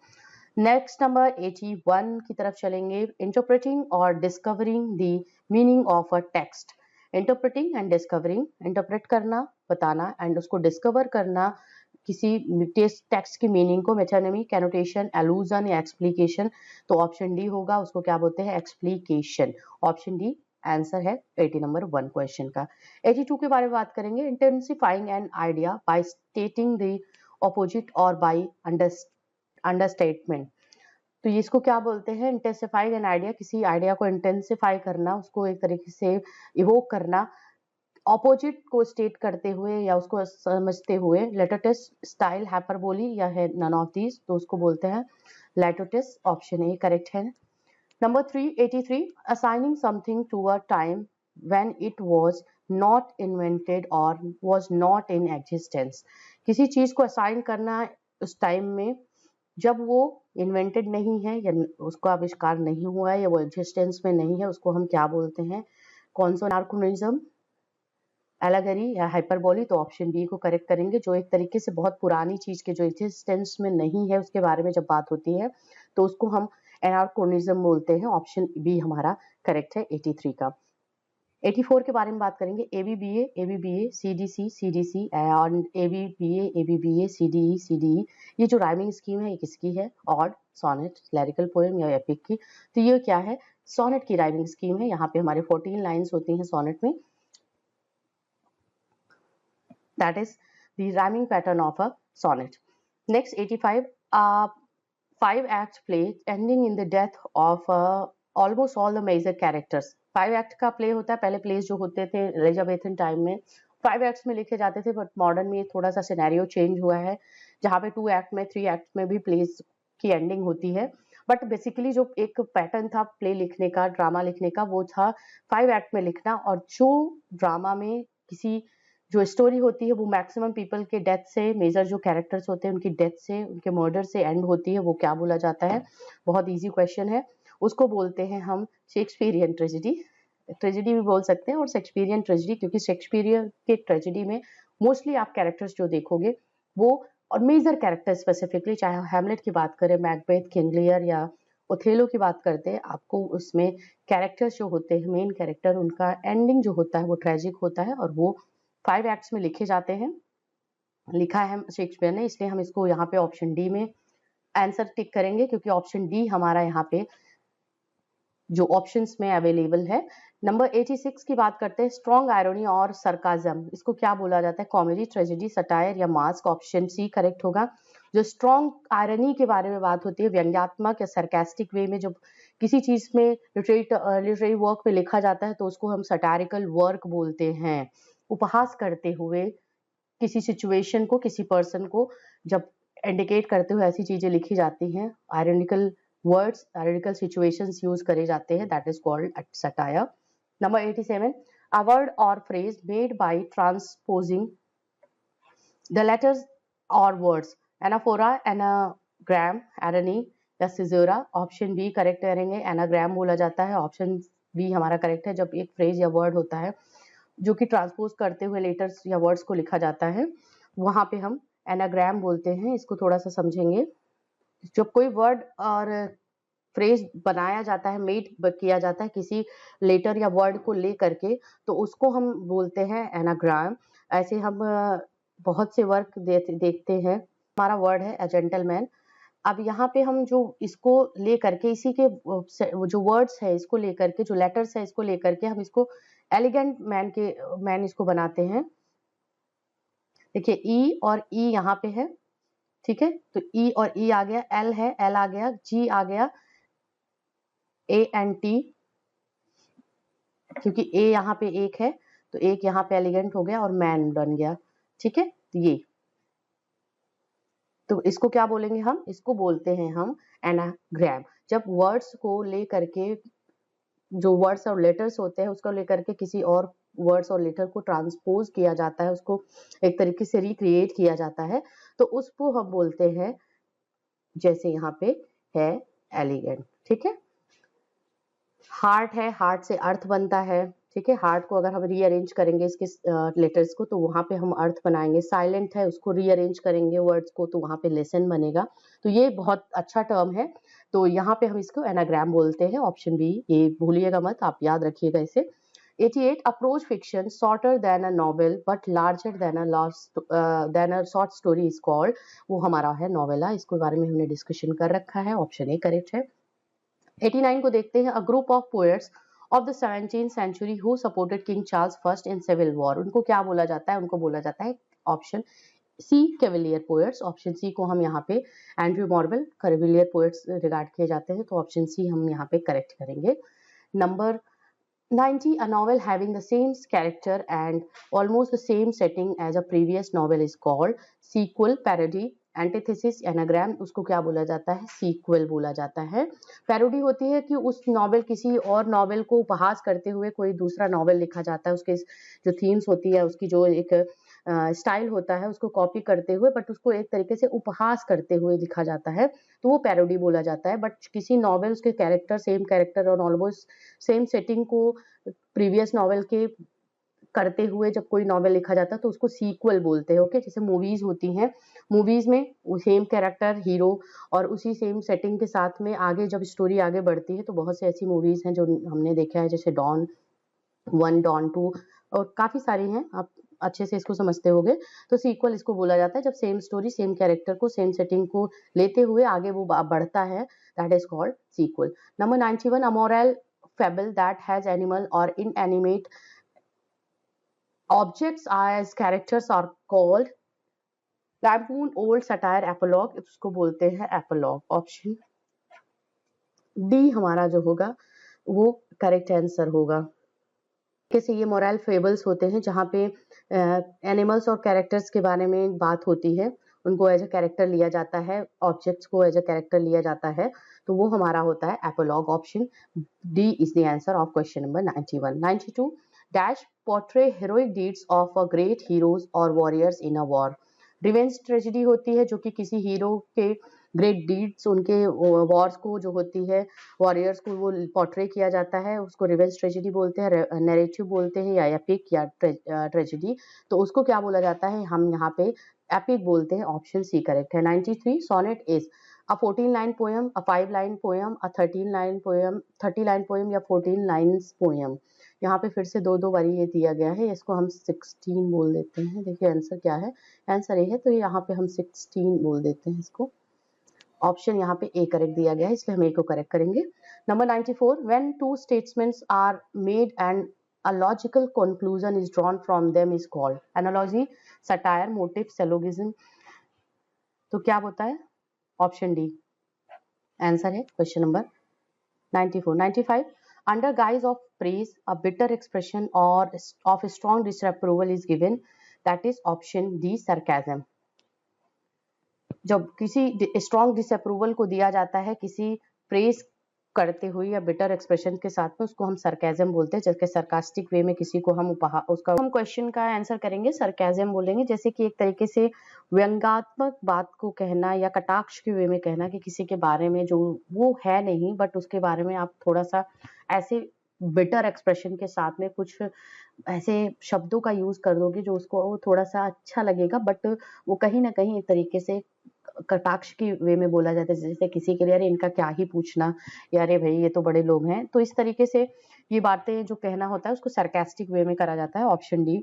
नेक्स्ट नंबर 81 की तरफ चलेंगे, इंटरप्रेटिंग और discovering the meaning of a text. Interpreting and discovering, interpret करना, बताना, एंड उसको डिस्कवर करना किसी टेक्स्ट की मीनिंग को, मेटानिमी, कैनोटेशन, एलूजन या एक्सप्लिकेशन। तो ऑप्शन डी होगा, उसको क्या बोलते हैं, एक्सप्लिकेशन। ऑप्शन डी आंसर है 80 नंबर 1 क्वेश्चन का। 82 के बारे में बात करेंगे, intensifying an idea by stating the opposite और बाय अंडरस्टेटमेंट। तो ये इसको क्या बोलते हैं, इंटेंसिफाइंग एन आइडिया, किसी आइडिया को इंटेंसिफाई करना, उसको एक तरीके से इवोक करना, ऑपोजिट को स्टेट करते हुए या उसको समझते हुए। लेटोटिस, स्टाइल, हाइपरबोली या है नन ऑफ दीज, तो उसको बोलते हैं लेटोटिस। ऑप्शन ए करेक्ट है। Number 83, assigning something to a time when it was not invented और वॉज नॉट इन एग्जिस्टेंस। किसी चीज को असाइन करना उस टाइम में जब वो इन्वेंटेड नहीं है या उसका आविष्कार नहीं हुआ है या वो एग्जिस्टेंस में नहीं है, उसको हम क्या बोलते हैं? कौन सा अनाक्रोनिज्म, एलेगरी या हाइपरबोली? तो ऑप्शन बी को करेक्ट करेंगे। जो एक तरीके से बहुत पुरानी चीज के जो एग्जिस्टेंस में नहीं है उसके बारे में जब बात होती है तो उसको हम एनाक्रोनिज्म बोलते हैं। ऑप्शन बी हमारा करेक्ट है 83 का। 84 के बारे में बात करेंगे। ABBA, CDC, CDC and ABBA, CDE. ये जो राइमिंग स्कीम है ये किसकी है? ऑड, सोनेट, लिरिकल पोएम या एपिक की? तो ये क्या है? सोनेट की राइमिंग स्कीम है। यहाँ पे हमारे 14 लाइन्स होती हैं सोनेट में। That is the rhyming pattern of a sonnet. Next 85, a 5-act play ending in the death of almost all the major characters. 5 act का प्ले होता है। पहले प्लेस जो होते थे एलिजाबेथन टाइम में 5 एक्ट्स में लिखे जाते थे, बट मॉडर्न में थोड़ा सा सिनेरियो चेंज हुआ है जहाँ पे 2 एक्ट में 3 एक्ट में भी प्लेस की एंडिंग होती है। बट बेसिकली जो एक पैटर्न था प्ले लिखने का, ड्रामा लिखने का, वो था 5 एक्ट में लिखना। और जो ड्रामा में किसी जो स्टोरी होती है वो मैक्सिमम पीपल के डेथ से, मेजर जो कैरेक्टर्स होते हैं उनकी डेथ से, उनके मर्डर से एंड होती है, वो क्या बोला जाता है? बहुत इजी क्वेश्चन है। उसको बोलते हैं हम शेक्सपियरियन ट्रेजेडी। ट्रेजेडी भी बोल सकते हैं और शेक्सपियरियन ट्रेजेडी, क्योंकि शेक्सपियर के ट्रेजेडी में मोस्टली आप कैरेक्टर्स जो देखोगे वो, और मेजर कैरेक्टर स्पेसिफिकली, चाहे हैमलेट की बात करें, मैकबेथ, किंग लियर या ओथेलो की बात करते हैं, आपको उसमें कैरेक्टर्स जो होते हैं, मेन कैरेक्टर, उनका एंडिंग जो होता है वो ट्रेजिक होता है और वो 5 एक्ट्स में लिखे जाते हैं। लिखा है शेक्सपियर ने, इसलिए हम इसको यहाँ पे ऑप्शन डी में आंसर टिक करेंगे, क्योंकि ऑप्शन डी हमारा यहाँ पे जो ऑप्शंस में अवेलेबल है। नंबर 86 की बात करते हैं। स्ट्रॉन्ग आयरनी और सरकाजम, इसको क्या बोला जाता है? कॉमेडी, ट्रेजेडी, सटायर या मास्क? ऑप्शन सी करेक्ट होगा। जो स्ट्रॉन्ग आयरनी के बारे में बात होती है, व्यंग्यात्मक या सरकास्टिक वे में जब किसी चीज में लिटरेरी वर्क में लिखा जाता है तो उसको हम सटारिकल वर्क बोलते हैं। उपहास करते हुए किसी सिचुएशन को, किसी पर्सन को जब इंडिकेट करते हुए ऐसी चीजें लिखी जाती हैं, ironical words, ironical situations use करे जाते हैं, that is called satire. Number 87, a word और phrase made by transposing the letters और वर्ड्स, एनाफोरा, एनाग्राम, एरनी या सिजोरा? ऑप्शन बी करेक्ट करेंगे। एनाग्राम बोला जाता है। ऑप्शन बी हमारा करेक्ट है। जब एक फ्रेज या वर्ड होता है जो कि ट्रांसपोज करते हुए लेटर्स या वर्ड्स को लिखा जाता है, वहां पे हम एनाग्राम बोलते हैं। इसको थोड़ा सा समझेंगे। जब कोई वर्ड और फ्रेज बनाया जाता है, मेड किया जाता है किसी लेटर या वर्ड को ले करके, तो उसको हम बोलते हैं एनाग्राम। ऐसे हम बहुत से वर्क देखते हैं। हमारा वर्ड है ए जेंटलमैन। अब यहाँ पे हम जो इसको ले करके, इसी के जो वर्ड्स है इसको लेकर के, जो लेटर्स है इसको लेकर के हम इसको एलिगेंट मैन इसको बनाते हैं। देखिए ई और ई यहाँ पे है, ठीक है, तो ई और ई आ गया, एल है, एल आ गया, जी आ गया, ए एंड टी, क्योंकि ए यहाँ पे एक है तो एक यहाँ पे एलिगेंट हो गया और मैन बन गया, ठीक है। ये तो इसको क्या बोलेंगे हम? इसको बोलते हैं हम एनाग्राम। जब वर्ड्स को ले करके, जो वर्ड्स और लेटर्स होते हैं उसको लेकर के किसी और वर्ड्स और लेटर को ट्रांसपोज किया जाता है, उसको एक तरीके से रिक्रिएट किया जाता है, तो उसको हम बोलते हैं, जैसे यहाँ पे है एलिगेंट, ठीक है। हार्ट है, हार्ट से अर्थ बनता है, ठीक है। हार्ट को अगर हम रीअरेंज करेंगे इसके लेटर्स को तो वहां पे हम अर्थ बनाएंगे। साइलेंट है, उसको रीअरेंज करेंगे वर्ड्स को तो वहां पे लेसन बनेगा। तो ये बहुत अच्छा टर्म है, तो यहाँ पे हम इसको एनाग्राम बोलते हैं। ऑप्शन बी, ये भूलिएगा मत, आप याद रखिएगा इसे। 88, approach fiction shorter than a novel but larger than a short story is called, वो हमारा है नॉवेला। इसके बारे में हमने डिस्कशन कर रखा है। ऑप्शन ए करेक्ट है। 89 को देखते हैं। A group of poets of the 17th century who supported King Charles first in civil war, उनको क्या बोला जाता है? उनको बोला जाता है option C cavalier poets. Option C को हम यहाँ पे Andrew Marvell cavalier poets regard किए जाते हैं, तो ऑप्शन सी हम यहाँ पे करेक्ट करेंगे। Number 90, a novel having the same character and almost the same setting as a previous novel is called sequel, parody, antithesis, anagram, उसको क्या बोला जाता है? सीक्वल बोला जाता है। पैरोडी होती है कि उस नॉवेल, किसी और नॉवेल को उपहास करते हुए कोई दूसरा नॉवेल लिखा जाता है, उसके जो थीम्स होती है, उसकी जो एक स्टाइल होता है, उसको कॉपी करते हुए बट उसको एक तरीके से उपहास करते हुए लिखा जाता है, तो वो पैरोडी बोला जाता है। बट किसी नॉवेल, उसके कैरेक्टर और ऑलमोस्ट सेम सेटिंग को प्रीवियस नॉवेल के करते हुए जब कोई नॉवेल लिखा जाता है तो उसको सीक्वल बोलते हैं। ओके, जैसे मूवीज होती हैं, मूवीज में सेम कैरेक्टर, हीरो और उसी सेम सेटिंग के साथ में आगे जब स्टोरी आगे बढ़ती है तो बहुत से ऐसी मूवीज हैं जो हमने देखा है, जैसे डॉन 1, डॉन 2 और काफी सारी हैं, आप अच्छे से इसको समझते होंगे। तो सीक्वल इसको बोला जाता है जब सेम स्टोरी, सेम कैरेक्टर को, सेम सेटिंग को लेते हुए आगे वो बढ़ता है, that is called sequel. Number 91, a moral fable that has animal or inanimate objects as characters are called lampoon, old satire, apologue, इसको बोलते हैं एपोलॉग। ऑप्शन डी हमारा जो होगा वो करेक्ट आंसर होगा। कैसे ये मोरल फेबल्स होते हैं जहाँ पे एनिमल्स और कैरेक्टर्स के बारे में बात होती है, उनको एज अ कैरेक्टर लिया जाता है, ऑब्जेक्ट्स को एज अ कैरेक्टर लिया जाता है, तो वो हमारा होता है apologue. Option D is the answer of question number 91। 92, dash portray heroic deeds of a great heroes और warriors in a war. Revenge tragedy होती है जो कि किसी हीरो के ग्रेट डीड्स, उनके वॉर्स को जो होती है, वॉरियर्स को वो पोर्ट्रे किया जाता है, उसको रिवेंज ट्रेजेडी बोलते हैं, नैरेटिव बोलते हैं, या एपिक या ट्रेजेडी, तो उसको क्या बोला जाता है? हम यहाँ पे एपिक बोलते हैं। ऑप्शन सी करेक्ट है। 93, sonnet is a 14 line poem, a 5 line poem, a 13 line poem, 30 line poem या 14 lines poem। यहाँ पे फिर से दो बारी ये दिया गया है, इसको हम 16 बोल देते हैं। देखिए आंसर क्या है, आंसर ये है, तो यहाँ पे हम 16 बोल देते हैं इसको। ऑप्शन यहाँ पे ए करेक्ट दिया गया है, इसलिए हम ए को करेक्ट करेंगे। Number 94, when two statements are made and a logical conclusion is drawn from them is called analogy, satire, motive, syllogism। तो क्या होता है? ऑप्शन डी आंसर है question number 94। 95, under guise of praise a bitter expression or of strong disapproval is given, that is option D sarcasm। जब किसी strong disapproval को दिया जाता है किसी प्रेज करते हुए या बिटर एक्सप्रेशन के साथ में, उसको हम सरकाजम बोलते हैं। जैसे सरकास्टिक वे में किसी को हम उसका हम क्वेश्चन का आंसर करेंगे, सरकाजम बोलेंगे। जैसे कि एक तरीके से व्यंग्यात्मक बात को कहना या कटाक्ष के वे में कहना कि किसी के बारे में जो वो है नहीं, बट उसके बारे में आप थोड़ा सा ऐसे बिटर एक्सप्रेशन के साथ में कुछ ऐसे शब्दों का यूज कर दोगे जो उसको थोड़ा सा अच्छा लगेगा, बट वो कहीं ना कहीं एक तरीके से कटाक्ष की वे में बोला जाता है। जैसे किसी के लिए अरे इनका क्या ही पूछना, या अरे भाई ये तो बड़े लोग हैं, तो इस तरीके से ये बातें जो कहना होता है उसको सरकास्टिक वे में करा जाता है। Option D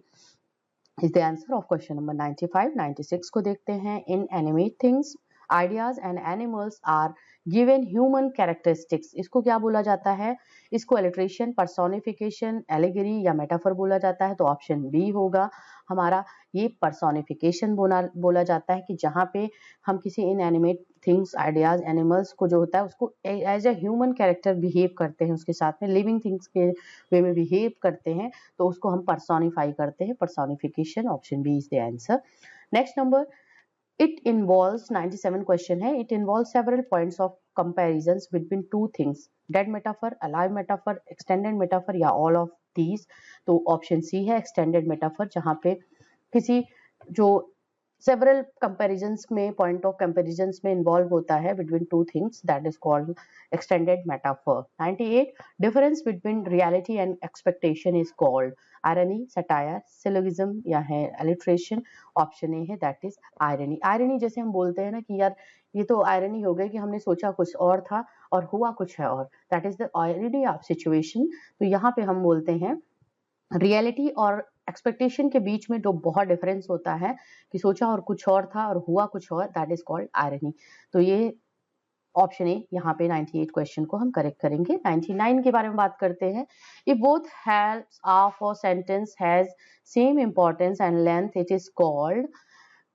is the answer of question number 95। 96 को देखते हैं। Inanimate things, ideas and animals are given human characteristics, इसको क्या बोला जाता है? इसको एलिट्रेशन, पर्सोनिफिकेशन, एलिगरी या मेटाफर बोला जाता है, तो ऑप्शन बी होगा हमारा। ये पर्सोनिफिकेशन बोला जाता है कि जहाँ पे हम किसी inanimate things, ideas, animals को जो होता है उसको as a human character behave करते हैं, उसके साथ में लिविंग थिंग्स के वे में बिहेव करते हैं, तो उसको हम पर्सोनिफाई करते हैं, personification. Option B is the answer. Next number, it involves 97 question है, it involves several points of comparisons between two things, dead metaphor, alive metaphor, extended metaphor या all of these। तो ऑप्शन सी है extended metaphor, जहाँ पे किसी जो several comparisons में, point of comparisons में involve होता है between two things, that is called extended metaphor। 98, difference between reality and expectation is called irony, satire, syllogism या है alliteration। ऑप्शन ए है दैट इज आयरनी। आयरनी जैसे हम बोलते हैं ना कि यार ये तो आयरनी हो गई कि हमने सोचा कुछ और था और हुआ कुछ है और, that is the irony of situation. तो यहाँ पे हम बोलते हैं रियलिटी और एक्सपेक्टेशन के बीच में जो बहुत डिफरेंस होता है कि सोचा और कुछ और था और हुआ कुछ और, दैट इज कॉल्ड आयरनी। तो ये ऑप्शन ए यहाँ पे 98 क्वेश्चन को हम करेक्ट करेंगे। 99 के बारे में बात करते हैं। If both halves of a sentence has same importance and length, it is called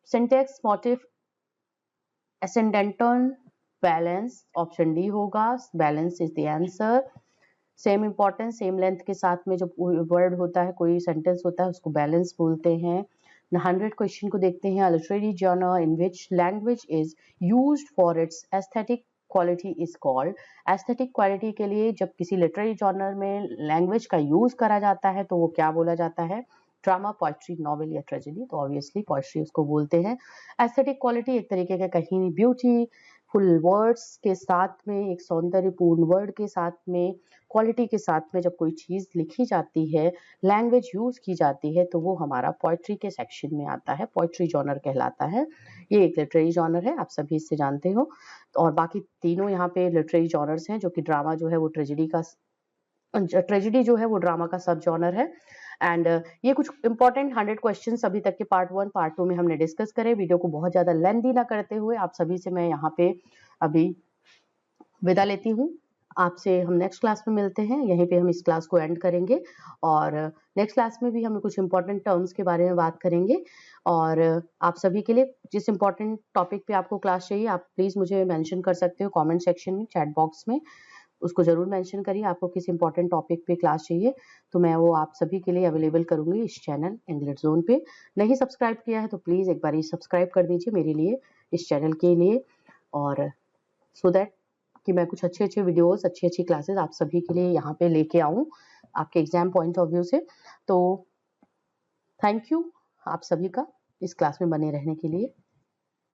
syntax, motive, ascendental, balance. Option D होगा, balance is the answer. Same importance, same length के साथ में जो वर्ड होता है, कोई सेंटेंस होता है, उसको बैलेंस बोलते हैं। 100 क्वेश्चन को देखते हैं। Literary journal in which language is used for its aesthetic quality is called. Aesthetic quality के लिए जब किसी लिटरेरी जर्नल में लैंग्वेज का यूज करा जाता है तो वो क्या बोला जाता है? ड्रामा, पोइट्री, नॉवेल या ट्रेजेडी। तो ऑब्वियसली पोइट्री उसको बोलते हैं। एस्थेटिक क्वालिटी एक तरीके का कहीं ब्यूटीफुल वर्ड्स के साथ में, एक सौंदर्यपूर्ण वर्ड के साथ में, क्वालिटी के साथ में जब कोई चीज लिखी जाती है, लैंग्वेज यूज की जाती है, तो वो हमारा पोइट्री के सेक्शन में आता है, पोइट्री जॉनर कहलाता है। ये एक लिटरेरी जॉनर है, आप सभी इससे जानते हो। और बाकी तीनों यहाँ पे लिटरेरी जॉनर्स हैं, जो कि ड्रामा जो है वो ट्रेजेडी जो है वो ड्रामा का सब जॉनर है। एंड ये कुछ इंपॉर्टेंट 100 क्वेश्चंस अभी तक के पार्ट 1 पार्ट 2 में हमने डिस्कस करे। वीडियो को बहुत ज्यादा लेंथी ना करते हुए आप सभी से मैं यहाँ पे अभी विदा लेती हूँ। आपसे हम नेक्स्ट क्लास में मिलते हैं। यहीं पे हम इस क्लास को एंड करेंगे और नेक्स्ट क्लास में भी हम कुछ इंपॉर्टेंट टर्म्स के बारे में बात करेंगे। और आप सभी के लिए जिस इंपॉर्टेंट टॉपिक पे आपको क्लास चाहिए, आप प्लीज मुझे मेंशन कर सकते हो कमेंट सेक्शन में, चैट बॉक्स में। उसको जरूर मेंशन करिए आपको किस इंपॉर्टेंट टॉपिक पे क्लास चाहिए, तो मैं वो आप सभी के लिए अवेलेबल करूंगी इस चैनल इंग्लिश जोन पे। नहीं सब्सक्राइब किया है तो प्लीज एक बार सब्सक्राइब कर दीजिए मेरे लिए, इस चैनल के लिए, और सो दैट कि मैं कुछ अच्छे वीडियोस, अच्छी क्लासेस आप सभी के लिए यहाँ पे लेके आऊँ आपके एग्जाम पॉइंट ऑफ व्यू से। तो थैंक यू आप सभी का इस क्लास में बने रहने के लिए।